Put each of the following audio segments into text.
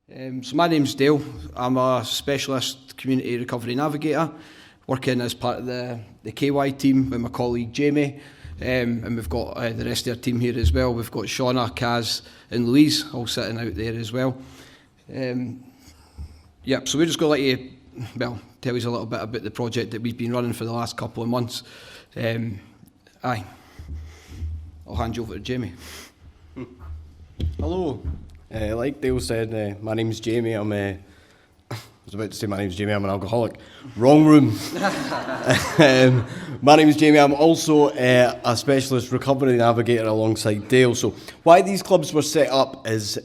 So my name's Steele. I'm a specialist community recovery navigator, working as part of the KY team with my colleague Jamie, and we've got the rest of our team here as well. We've got Shauna, Kaz and Louise all sitting out there as well. So we're just going to let you, tell you a little bit about the project that we've been running for the last couple of months. I'll hand you over to Jamie. Hello. Like Dale said, my name's Jamie. I was about to say my name's Jamie, I'm an alcoholic. Wrong room. My name's Jamie. I'm also a specialist recovery navigator alongside Dale. So why these clubs were set up is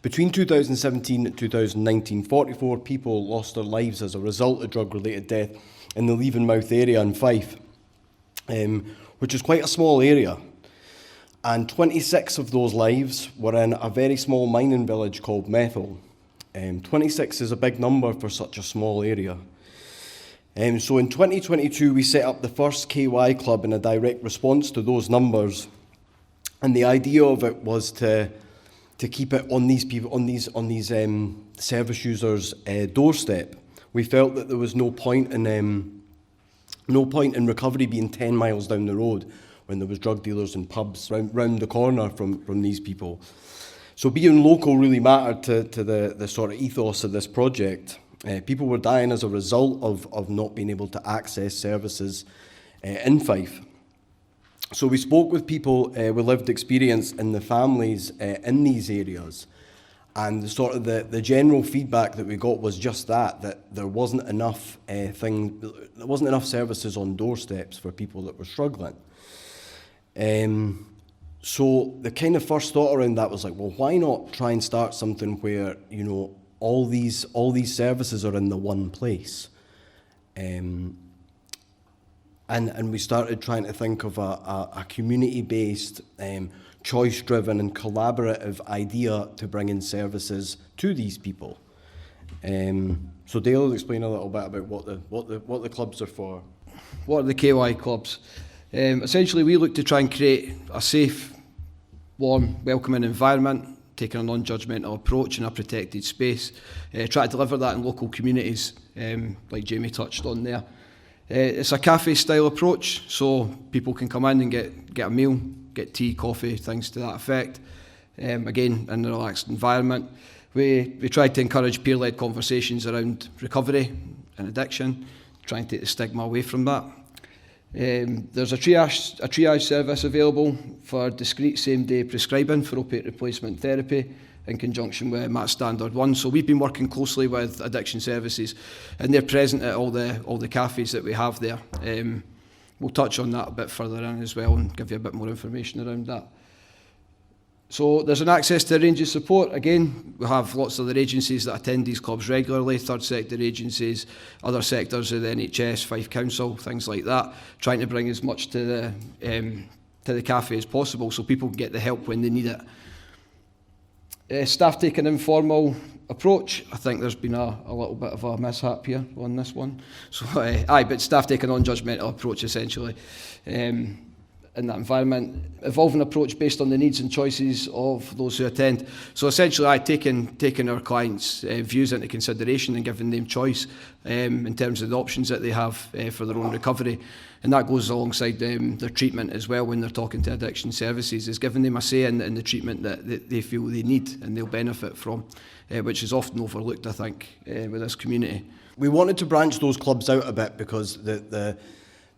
between 2017 and 2019, 44 people lost their lives as a result of drug-related death in the Leavenmouth area in Fife, which is quite a small area. And 26 of those lives were in a very small mining village called Methil. 26 is a big number for such a small area. So in 2022, we set up the first KY club in a direct response to those numbers. And the idea of it was to keep it on these people, on these service users' doorstep. We felt that there was no point in recovery being 10 miles down the road, when there was drug dealers and pubs round the corner from these people. So being local really mattered to the sort of ethos of this project. People were dying as a result of not being able to access services in Fife. So we spoke with people with lived experience in the families in these areas, and the general feedback that we got was just that there wasn't enough services on doorsteps for people that were struggling. So the kind of first thought around that was like, well, why not try and start something where, all these services are in the one place? And we started trying to think of a community-based, choice-driven and collaborative idea to bring in services to these people. So Dale will explain a little bit about what the clubs are for. What are the KY clubs? Essentially, we look to try and create a safe, warm, welcoming environment, taking a non-judgmental approach in a protected space. Try to deliver that in local communities, like Jamie touched on there. It's a cafe-style approach, so people can come in and get a meal, get tea, coffee, things to that effect. Again, in a relaxed environment. We try to encourage peer-led conversations around recovery and addiction, try and take the stigma away from that. There's a triage service available for discreet same-day prescribing for opiate replacement therapy in conjunction with MAT Standard 1. So we've been working closely with addiction services, and they're present at all the cafes that we have there. We'll touch on that a bit further in as well and give you a bit more information around that. So there's an access to a range of support. Again, we have lots of other agencies that attend these clubs regularly, third sector agencies, other sectors of the NHS, Fife Council, things like that, trying to bring as much to the cafe as possible so people can get the help when they need it. Staff take an informal approach. I think there's been a little bit of a mishap here on this one. So, but staff take a non-judgmental approach essentially. In that environment, evolving approach based on the needs and choices of those who attend. So essentially, taking our clients' views into consideration and giving them choice in terms of the options that they have for their own recovery. And that goes alongside their treatment as well when they're talking to addiction services, is giving them a say in the treatment that they feel they need and they'll benefit from, which is often overlooked, I think, with this community. We wanted to branch those clubs out a bit because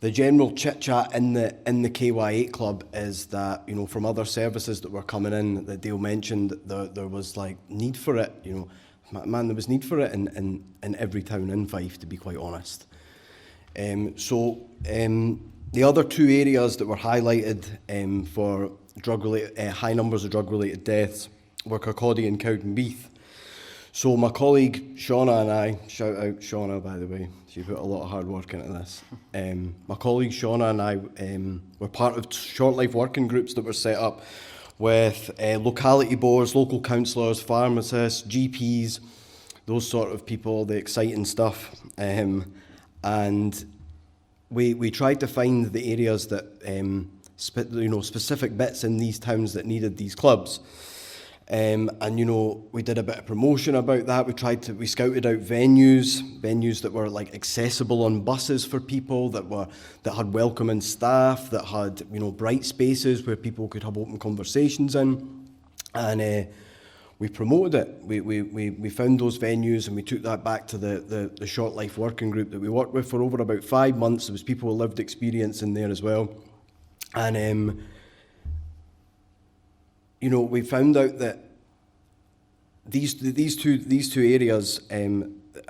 the general chit-chat in the KY8 club is that, from other services that were coming in, that Dale mentioned, there was need for it. There was need for it in every town in Fife, to be quite honest. The other two areas that were highlighted for high numbers of drug-related deaths were Kirkcaldy and Cowdenbeath. So my colleague Shauna and I, shout out Shauna by the way, she put a lot of hard work into this. My colleague Shauna and I were part of short life working groups that were set up with locality boards, local councillors, pharmacists, GPs, those sort of people, the exciting stuff. And we tried to find the areas that, specific bits in these towns that needed these clubs. And you know, we did a bit of promotion about that. We scouted out venues that were like accessible on buses for people, that had welcoming staff, that had, you know, bright spaces where people could have open conversations in, and we promoted it. We found those venues and we took that back to the Short Life Working Group that we worked with for over about 5 months. There was people with lived experience in there as well, and you know, we found out that these two areas, I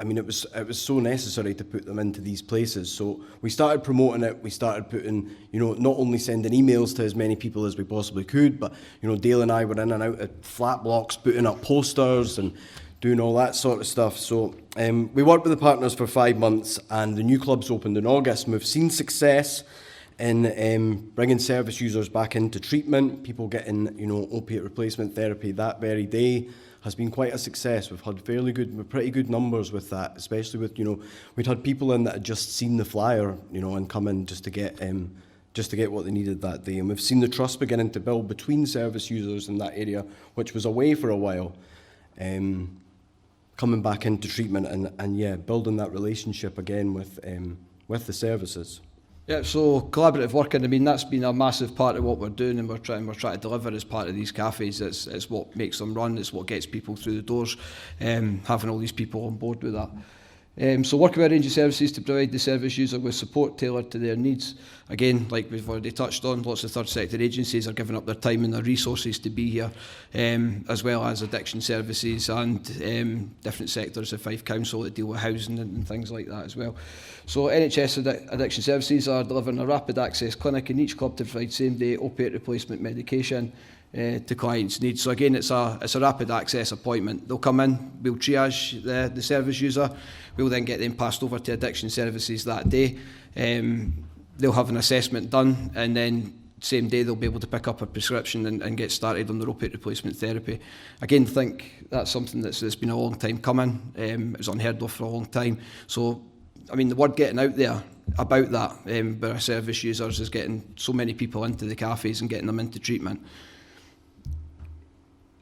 mean, it was so necessary to put them into these places. So we started promoting it. We started putting, you know, not only sending emails to as many people as we possibly could, but, you know, Dale and I were in and out of flat blocks, putting up posters and doing all that sort of stuff. So we worked with the partners for 5 months, and the new clubs opened in August, and we've seen success in bringing service users back into treatment. People getting, you know, opiate replacement therapy that very day has been quite a success. We've had pretty good numbers with that, especially with, you know, we'd had people in that had just seen the flyer, you know, and come in just to get what they needed that day. And we've seen the trust beginning to build between service users in that area, which was away for a while, coming back into treatment and yeah, building that relationship again with the services. Yeah, so collaborative working, I mean, that's been a massive part of what we're doing, and we're trying to deliver as part of these cafes. It's what makes them run, it's what gets people through the doors, having all these people on board with that. So working with a range of services to provide the service user with support tailored to their needs. Again, like we've already touched on, lots of third sector agencies are giving up their time and their resources to be here, as well as addiction services and different sectors of Fife Council that deal with housing and things like that as well. So NHS Addiction Services are delivering a rapid access clinic in each club to provide same day opiate replacement medication to clients' needs. So again, it's a rapid access appointment. They'll come in, we'll triage the service user, we'll then get them passed over to addiction services that day. They'll have an assessment done, and then same day they'll be able to pick up a prescription and get started on their opiate replacement therapy. Again, think that's something that's been a long time coming. It was unheard of for a long time. So, I mean, the word getting out there about that by our service users is getting so many people into the cafes and getting them into treatment.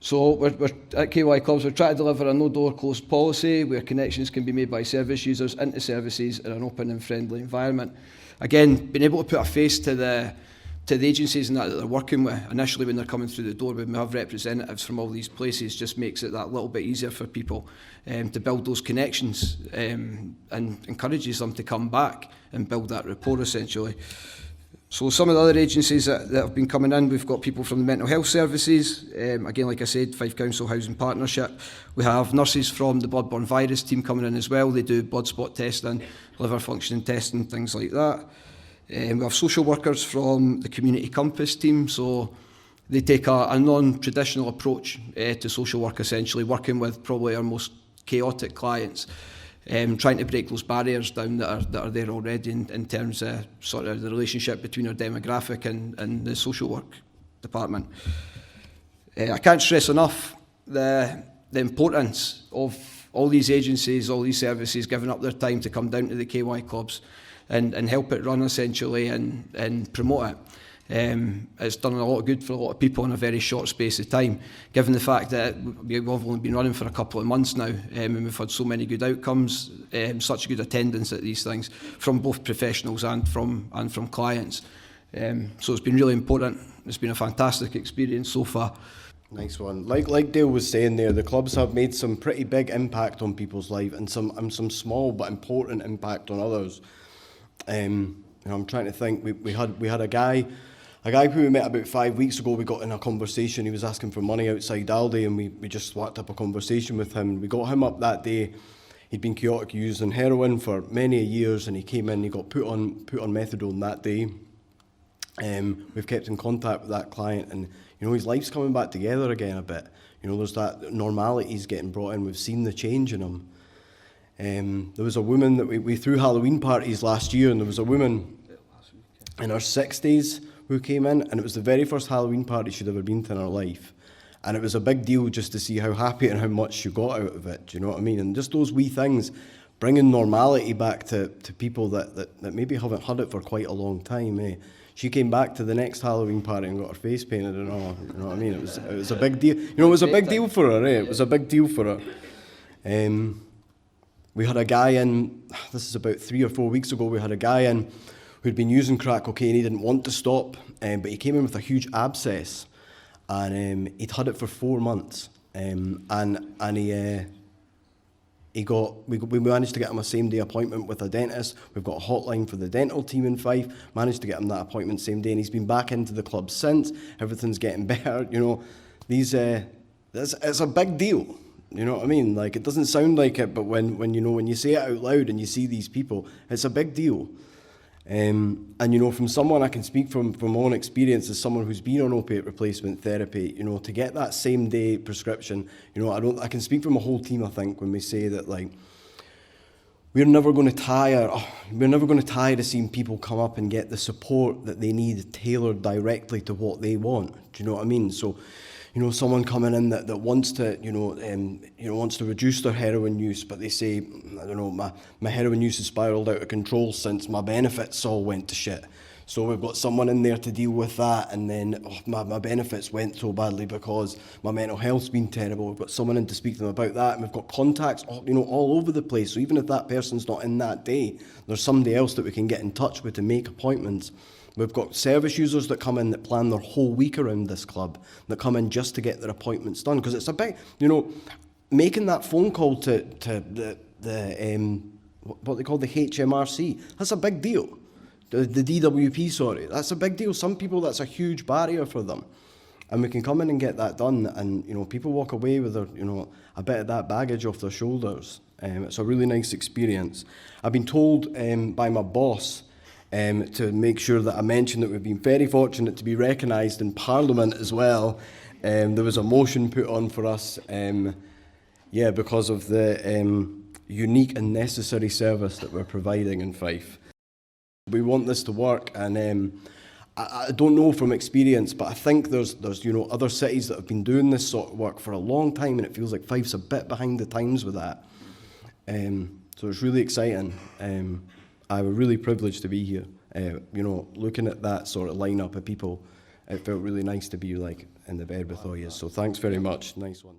So we're at KY Clubs, we're trying to deliver a no-door closed policy where connections can be made by service users into services in an open and friendly environment. Again, being able to put a face to the agencies and that they're working with initially when they're coming through the door, when we have representatives from all these places, just makes it that little bit easier for people to build those connections and encourages them to come back and build that rapport essentially. So some of the other agencies that have been coming in, we've got people from the mental health services, again like I said, Fife Council Housing Partnership. We have nurses from the bloodborne virus team coming in as well. They do blood spot testing, liver functioning testing, things like that. We have social workers from the Community Compass team, so they take a non-traditional approach to social work essentially, working with probably our most chaotic clients. Trying to break those barriers down that are there already in terms of sort of the relationship between our demographic and the social work department. I can't stress enough the importance of all these agencies, all these services giving up their time to come down to the KY clubs and help it run essentially and promote it. It's done a lot of good for a lot of people in a very short space of time, given the fact that we've only been running for a couple of months now, and we've had so many good outcomes, such good attendance at these things from both professionals and from clients. So it's been really important. It's been a fantastic experience so far. Nice one. Like Dale was saying there, the clubs have made some pretty big impact on people's life and some small but important impact on others. I'm trying to think. We had a guy who we met about 5 weeks ago. We got in a conversation. He was asking for money outside Aldi, and we just swapped up a conversation with him. We got him up that day. He'd been chaotic using heroin for many years, and he came in. He got put on methadone that day. We've kept in contact with that client, and his life's coming back together again a bit. There's that normality's getting brought in. We've seen the change in him. There was a woman that we threw Halloween parties last year, and there was a woman in her 60s who came in, and it was the very first Halloween party she'd ever been to in her life. And it was a big deal just to see how happy and how much she got out of it, do you know what I mean? And just those wee things, bringing normality back to people that maybe haven't had it for quite a long time, she came back to the next Halloween party and got her face painted and all. You know what I mean? It was a big deal. You know, it was a big deal for her. It was a big deal for her. We had a guy in. This is about 3 or 4 weeks ago. We had a guy in who'd been using crack cocaine. He didn't want to stop, but he came in with a huge abscess, and he'd had it for 4 months. We managed to get him a same day appointment with a dentist. We've got a hotline for the dental team in Fife. Managed to get him that appointment same day, and he's been back into the club since. Everything's getting better. You know, it's a big deal. You know what I mean? Like, it doesn't sound like it, but when you say it out loud and you see these people, it's a big deal. And you know, from someone I can speak from my own experience as someone who's been on opiate replacement therapy, you know, to get that same day prescription, you know, I can speak from a whole team, I think, when we say that, like, we're never going to tire of seeing people come up and get the support that they need tailored directly to what they want. Do you know what I mean? So, you know, someone coming in that wants to, wants to reduce their heroin use, but they say, I don't know, my heroin use has spiraled out of control since my benefits all went to shit. So we've got someone in there to deal with that, and then my benefits went so badly because my mental health's been terrible. We've got someone in to speak to them about that, and we've got contacts, all over the place. So even if that person's not in that day, there's somebody else that we can get in touch with to make appointments. We've got service users that come in that plan their whole week around this club, that come in just to get their appointments done. Because it's a big, making that phone call to what they call the HMRC, that's a big deal. The DWP, sorry, that's a big deal. Some people, that's a huge barrier for them. And we can come in and get that done, and, people walk away with their, a bit of that baggage off their shoulders. It's a really nice experience. I've been told by my boss to make sure that I mention that we've been very fortunate to be recognised in Parliament as well. There was a motion put on for us, because of the unique and necessary service that we're providing in Fife. We want this to work, and I don't know from experience, but I think there's other cities that have been doing this sort of work for a long time, and it feels like Fife's a bit behind the times with that. So it's really exciting. I was really privileged to be here. Looking at that sort of lineup of people, it felt really nice to be in the bed with all you. So thanks very much. Nice one.